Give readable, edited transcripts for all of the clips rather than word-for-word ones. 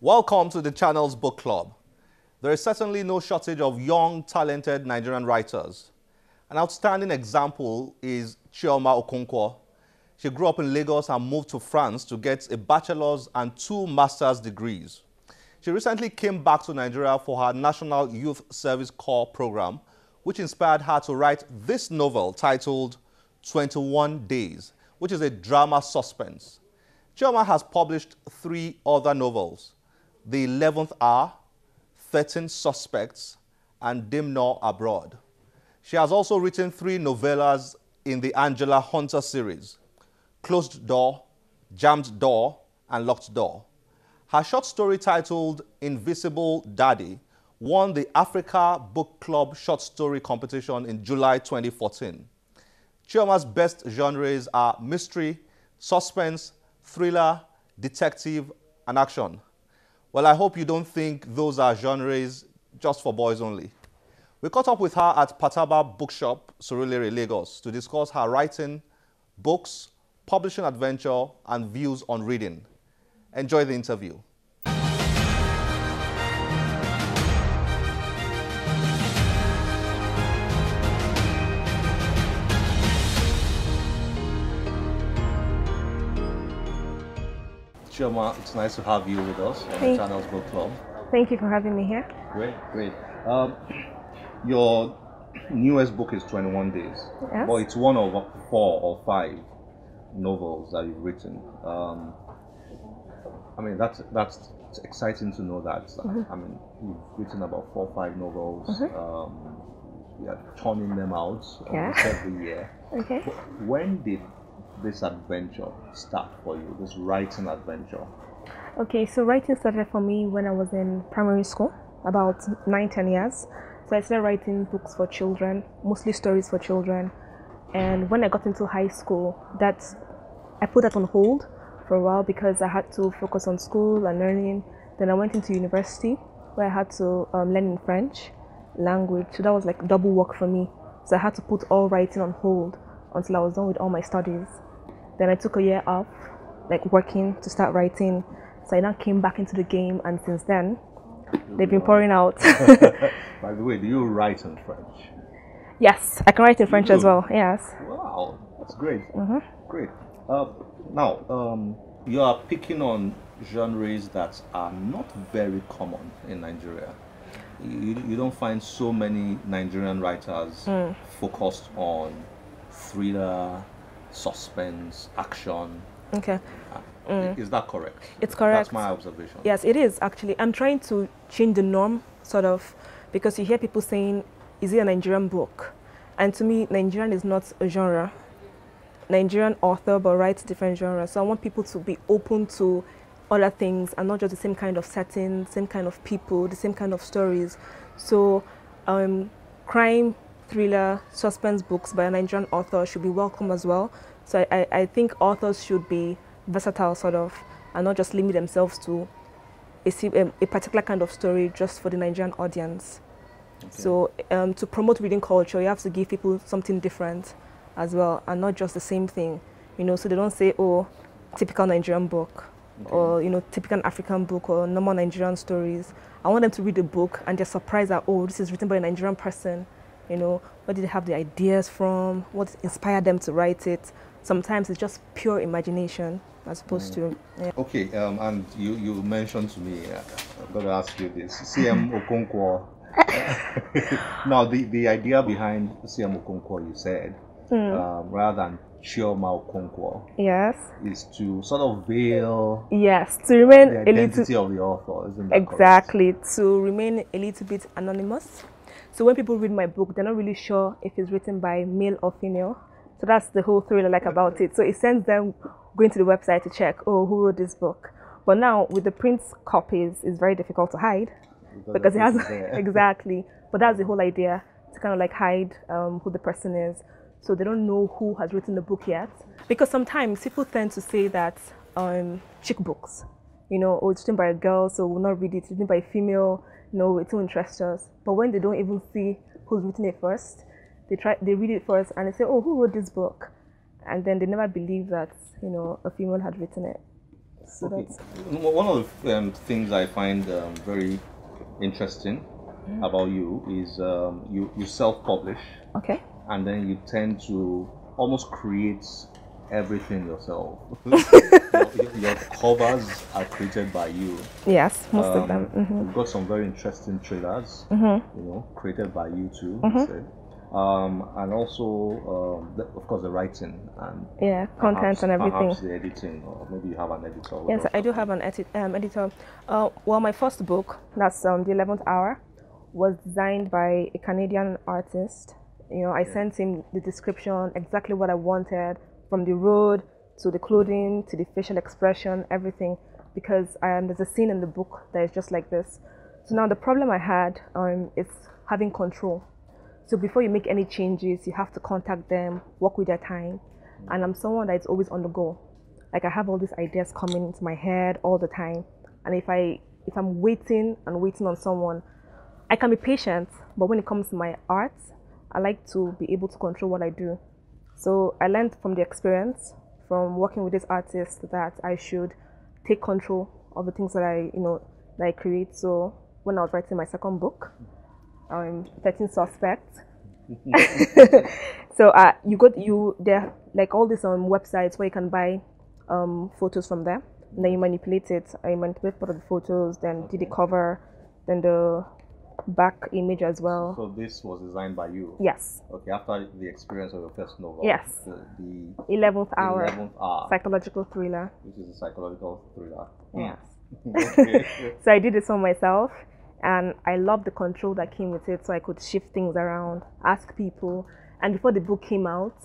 Welcome to the channel's book club. There is certainly no shortage of young, talented Nigerian writers. An outstanding example is Chioma Okonkwo. She grew up in Lagos and moved to France to get a bachelor's and 2 master's degrees. She recently came back to Nigeria for her National Youth Service Corps program, which inspired her to write this novel titled 21 Days, which is a drama suspense. Chioma has published 3 other novels: The 11th Hour, 13 Suspects, and Dimnor Abroad. She has also written 3 novellas in the Angela Hunter series: Closed Door, Jammed Door, and Locked Door. Her short story titled Invisible Daddy won the Africa Book Club Short Story Competition in July 2014. Chioma's best genres are mystery, suspense, thriller, detective, and action. Well, I hope you don't think those are genres just for boys only. We caught up with her at Pataba Bookshop, Surulere, Lagos, to discuss her writing, books, publishing adventure, and views on reading. Enjoy the interview. Chioma, it's nice to have you with us on the channel's book club. Thank you for having me here. Great, great. Your newest book is 21 Days. Yes. Well, it's one of 4 or 5 novels that you've written. I mean, that's exciting to know that. I mean, you've written about 4 or 5 novels. You're turning them out every year. Okay. When did this adventure start for you, this writing adventure? Okay, so writing started for me when I was in primary school, about 9-10 years. So I started writing books for children, mostly stories for children. And when I got into high school, I put that on hold for a while because I had to focus on school and learning. Then I went into university where I had to learn in French language. So that was like double work for me. So I had to put all writing on hold until I was done with all my studies. Then I took a year off, like working to start writing. So I now came back into the game, and since then, they've been pouring out. By the way, do you write in French? Yes, I can write in French as well, yes. Wow, that's great. Great. Now, you are picking on genres that are not very common in Nigeria. You don't find so many Nigerian writers focused on thriller, suspense, action. Okay. Is that correct? It's correct. That's my observation. Yes, it is actually. I'm trying to change the norm, sort of, because you hear people saying, is it a Nigerian book? And to me, Nigerian is not a genre. Nigerian author, but writes different genres. So I want people to be open to other things and not just the same kind of setting, same kind of people, the same kind of stories. So crime, thriller, suspense books by a Nigerian author should be welcome as well. So I think authors should be versatile, sort of, and not just limit themselves to a particular kind of story just for the Nigerian audience. Okay. So to promote reading culture, you have to give people something different as well, and not just the same thing, you know, so they don't say, oh, typical Nigerian book, or, you know, typical African book, or normal Nigerian stories. I want them to read the book and they're surprised that, oh, this is written by a Nigerian person. You know, where did they have the ideas from? What inspired them to write it? Sometimes it's just pure imagination as opposed to... Yeah. Okay, and you mentioned to me, I've got to ask you this, CM Okonkwo. Now, the idea behind CM Okonkwo, you said, rather than Chioma Okonkwo, yes, is to sort of veil to remain the identity of the author, isn't that exactly, correct? To remain a little bit anonymous. So when people read my book, they're not really sure if it's written by male or female. So that's the whole thrill I like about it. So it sends them going to the website to check, oh, who wrote this book? But now with the print copies, it's very difficult to hide because it has exactly. But that's the whole idea, to kind of like hide who the person is, so they don't know who has written the book yet. Because sometimes people tend to say that chick books, you know, oh, it's written by a girl, so we'll not read it. It's written by a female, no, it won't interest us. But when they don't even see who's written it first, they read it first and they say, oh, who wrote this book? And then they never believe that, you know, a female had written it. So Okay. that's One of the things I find very interesting about you is you self-publish, okay. and then you tend to almost create everything yourself. Your covers are created by you. Yes, most of them. You've got some very interesting trailers, created by you too. You said. And also, of course, the writing and Yeah, content and everything. perhaps the editing, or maybe you have an editor. Yes, I do have an editor. Well, my first book, that's The 11th Hour, was designed by a Canadian artist. You know, I sent him the description, exactly what I wanted, from the road to the clothing to the facial expression, everything, because there's a scene in the book that is just like this. So now the problem I had is having control. So before you make any changes, you have to contact them, work with their time. And I'm someone that's always on the go. Like I have all these ideas coming into my head all the time. And if I'm waiting and waiting on someone, I can be patient, but when it comes to my art, I like to be able to control what I do. So I learned from the experience, from working with this artist, that I should take control of the things that I create. So when I was writing my second book, 13 Suspects. So there are like all these websites where you can buy photos from them, and then you manipulate it. I manipulate part of the photos, then did the cover, then the back image as well. So this was designed by you? Yes. Okay, after the experience of your first novel. Yes. The 11th Hour. 11th Hour. Psychological thriller. Which is a psychological thriller. Yes. Okay. So I did this on myself, and I loved the control that came with it, so I could shift things around, ask people. And before the book came out,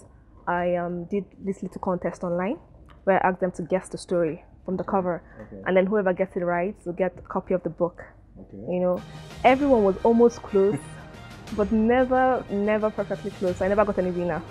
I did this little contest online where I asked them to guess the story from the cover. Okay. And then whoever gets it right will get a copy of the book. Okay. You know, everyone was almost close, but never perfectly close. I never got any winner.